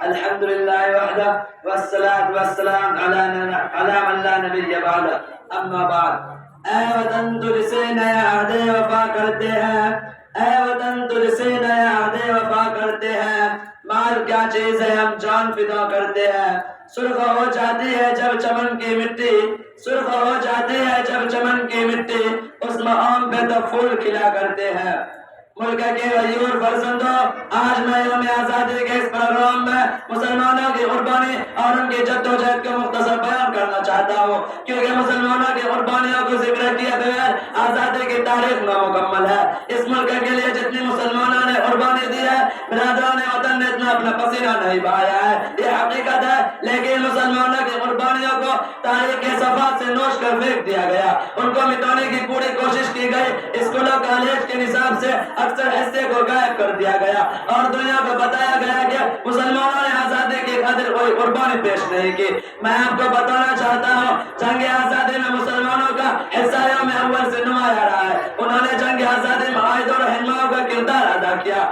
الحمد للہ وحدہ والصلاة والسلام علی من لا نبی بعدہ اما بعد۔ اے وطن تجھ سے نیا عہد وفا کرتے ہیں، اے وطن تجھ سے نیا عہد وفا کرتے ہیں، مال کیا چیز ہے ہم جان فدا کرتے ہیں۔ سرخ ہو جاتی ہے جب چمن کی مٹی، سرخ ہو جاتی ہے جب چمن کی مٹی، اس مقام پہ تو پھول کھلا کرتے ہیں۔ ملک کے غیور فرزندوں، آج میں یوم آزادی کے اس پروگرام میں مسلمانوں کی قربانی اور ان کی جدوجہد کو مختصر بیان کرنا چاہتا ہوں، کیونکہ مسلمانوں کی قربانیوں کو ذکر کیے بغیر آزادی کی تاریخ نامکمل ہے۔ اس ملک کے لیے جتنی مسلمانوں نے قربانی دی ہے، برادران وطن نے اتنا اپنا پسینہ نہیں بہایا ہے، یہ حقیقت ہے، لیکن مسلمانوں کی قربانیوں کو تاریخ کے صفحات سے نوش کر پھینک دیا گیا، ان کو مٹانے کی پوری کوشش کی گئی، اسکولوں کالج کے نصاب سے اکثر حصے کو غائب کر دیا گیا اور دنیا کو بتایا گیا کہ مسلمانوں نے آزادی کی خاطر کوئی قربانی پیش نہیں کی۔ میں آپ کو بتانا چاہتا ہوں، جنگ آزادی میں مسلمانوں کا حصہ یوم اول سے نمایاں رہا ہے۔ انہوں نے جنگ آزادی میں معاہدوں اور رہنماؤں کا کردار ادا کیا،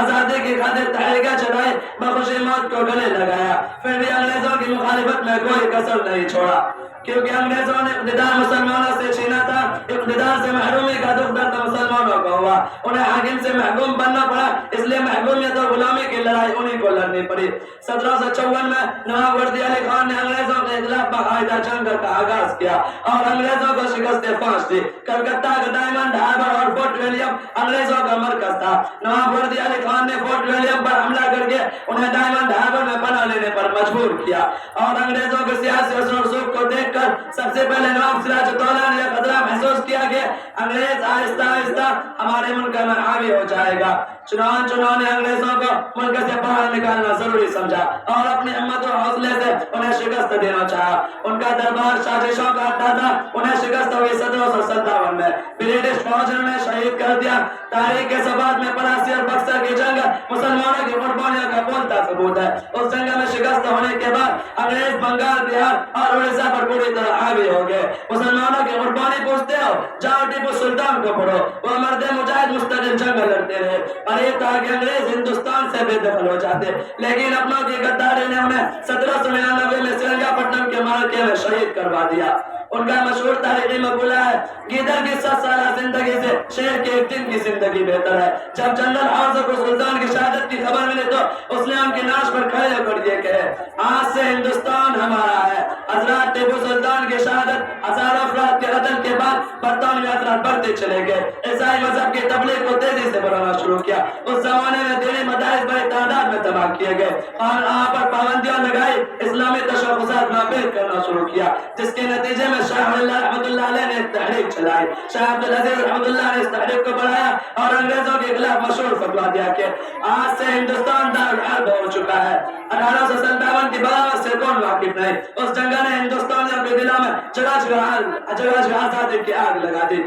آزادی کی خاطر تحریکیں چلائی، بخوشی موت کو گلے لگایا، پھر بھی انگریزوں کی مخالفت میں کوئی کسر نہیں چھوڑا، کیونکہ انگریزوں نے اقتدار مسلمانوں سے چھینا تھا۔ اقتدار سے محرومی کا دکھ درد مسلمانوں کو ہوا، انہیں حاکم سے محکوم بننا پڑا، اس لیے محکومیت اور غلامی کی لڑائی انہی کو لڑنی پڑی۔ 1754 میں نواب وردی علی خان نے انگریزوں کے خلاف باقاعدہ جنگ کا آغاز کیا اور انگریزوں کو شکست فاش دی۔ کلکتہ کا ڈائمنڈ ہاربر اور فورٹ ولیم انگریزوں کا مرکز تھا۔ نواب وردی علی خان نے فورٹ ولیم پر حملہ کر کے انہیں ڈائمنڈ ہاربر میں پناہ لینے پر مجبور کیا اور انگریزوں کے سیاسی اثر و رسوخ کو دیکھ کر سب سے پہلے نواب سراج الدولہ نے یہ خطرہ محسوس کیا کہ انگریز آہستہ آہستہ ہمارے ملک میں حاوی ہو جائے گا۔ چنانچہ انہوں نے انگریزوں کو ملک سے باہر نکالنا ضروری سمجھا اور اپنی ہمت و حوصلے سے انہیں شکست دینا چاہا۔ ان کا دربار سازشوں کا اڈا تھا، انہیں شکست ہوئی 1757 میں، برٹش فوج نے انہیں شہید کر دیا۔ تاریخ کے صفحات میں پلاسی اور بکسر کی جنگ مسلمانوں کی قربانیوں کا بولتا ثبوت ہے۔ اس جنگ میں شکست ہونے کے بعد انگریز بنگال، بہار اور اڑیسہ پر پوری طرح حاوی ہو گئے۔ مسلمانوں کی قربانی پوچھتے ہو، جاؤ ٹیپو سلطان کو پڑھو، وہ مرد مجاہد مستقل جنگ لڑتے رہے، قریب تھا کہ انگریز ہندوستان سے بے دخل ہو جاتے، لیکن اپنوں کی غداری نے انہیں 1799 میں سرنگا پٹنم کے معرکے میں شہید کروا دیا۔ ان کا مشہور تاریخی مقولہ ہے، گیدڑ کی 7 سالہ زندگی سے شیر کے 1 دن کی زندگی بہتر ہے۔ جب جنرل حافظ کو سلطان کی شہادت کی خبر ملی تو اس نے ان کی ناش پر کھڑے ہو کر یہ کہے، آج سے ہندوستان ہمارا ہے۔ حضرات ٹیپو سلطان کی شہادت، ہزاروں افراد کے قتل کے بعد برطانوی اثرات بڑھتے چلے گئے، عیسائی مذہب کی تبلیغ کو تیزی سے بڑھانا شروع کیا۔ اس زمانے میں دینی مدارس بڑی تعداد میں تباہ کیے گئے اور وہاں پر پابندیاں لگائی، اسلامی تشخصات نافذ کرنا شروع کیا، جس کے نتیجے میں شاہ ولی اللہ رحمۃ اللہ علیہ نے ایک تحریک چلائی۔ شاہ عبدالعزیز رحمۃ اللہ نے اس تحریک کو بڑھایا اور انگریزوں کے خلاف مشہور فتویٰ دیا کہ آج سے ہندوستان دارالحرب ہو چکا ہے۔ 1857 کی بغاوت سے کون واقف نہیں؟ اس جنگ نے ہندوستانیوں کے دلوں میں جگہ جگہ آزادی کی آگ لگا دی۔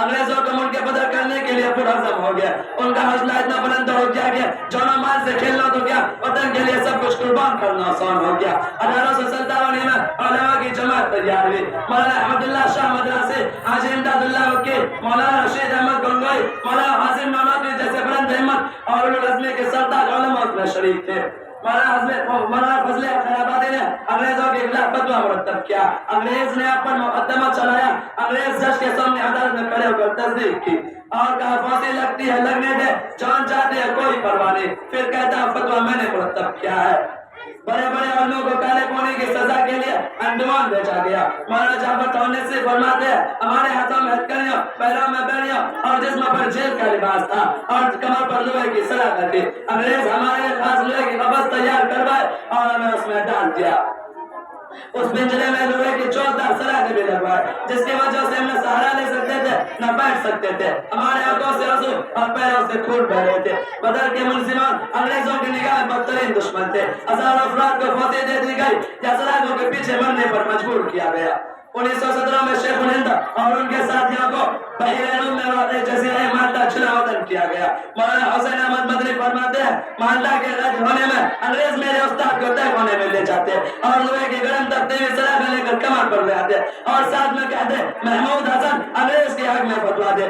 انگریزوں کو ملک بدر کرنے کے لیے پرعزم ہو گیا، ان کا حوصلہ اتنا بلند ہو گیا کہ جونا مال سے کھیلنا تو کیا، وطن کے لیے سب کچھ قربان کرنا آسان ہو گیا۔ 1857 میں علماء کی جماعت تیار ہوئی، مولانا احمد اللہ شاہ مدرسی، حاجی امداد اللہ وکیل، مولانا رشید احمد گنگوئی، مولانا حازم نانوتوی جیسے بلند ہمت اور اولو العزم کے سردار علماء اس میں شریک تھے۔ مولانا فضل خیر آبادی نے انگریزوں کے خلاف فتویٰ مرتب کیا، انگریز نے اپنا مقدمہ چلایا، انگریز جج کے سامنے عدالت میں کھڑے ہو کر تصدیق کی اور کہا پھانسی لگتی ہے لگنے دے، جان جاتے ہیں کوئی پرواہ نہیں۔ پھر کہتا فتویٰ میں نے مرتب کیا ہے۔ بڑے بڑے علماء کو کالے پونے کی سزا کے لیے انڈمان بھیجا گیا۔ مولانا جعفر تونس سے فرماتے ہیں، ہمارے ہاتھوں میں ہتھکڑیاں، پیروں میں بیڑیاں اور جسم پر جیل کا لباس تھا اور کمر پر لوہے کی سلاخیں تھی۔ انگریز ہمارے خاص لوہے کی قفس تیار کروائے اور ہمیں اس میں ڈال دیا۔ اس پنجرے میں لوہے کی چوکدار سلاخیں بھی لگوائے، جس کی وجہ سے ہم نہ سہارا لے سکتے تھے نہ بیٹھ سکتے تھے، ہمارے آنکھوں سے آنسو اور پیروں سے خون بہ رہے تھے۔ بدر کے منظمان انگریزوں کی نگاہ میں بدترین دشمن تھے، ہزاروں افراد کو پھانسی دے دی گئی یا سلاخوں کے پیچھے مرنے پر مجبور کیا گیا۔ 1917 میں شیخ الہند اور ان کے ساتھیوں کو بحیرہ روم میں واقع جزیرہ مالٹا چھلا وطن کیا گیا۔ مولانا حسین احمد مدنی فرماتے ہیں، مالٹا کے رد ہونے میں انگریز میرے استاد کو طے ہونے میں لے جاتے اور لوہے کی گرم تختی ہوئی سلاخیں لے کر کمر پر لے آتے اور ساتھ میں کہتے محمود حسن انگریز کے حق میں فتویٰ دے۔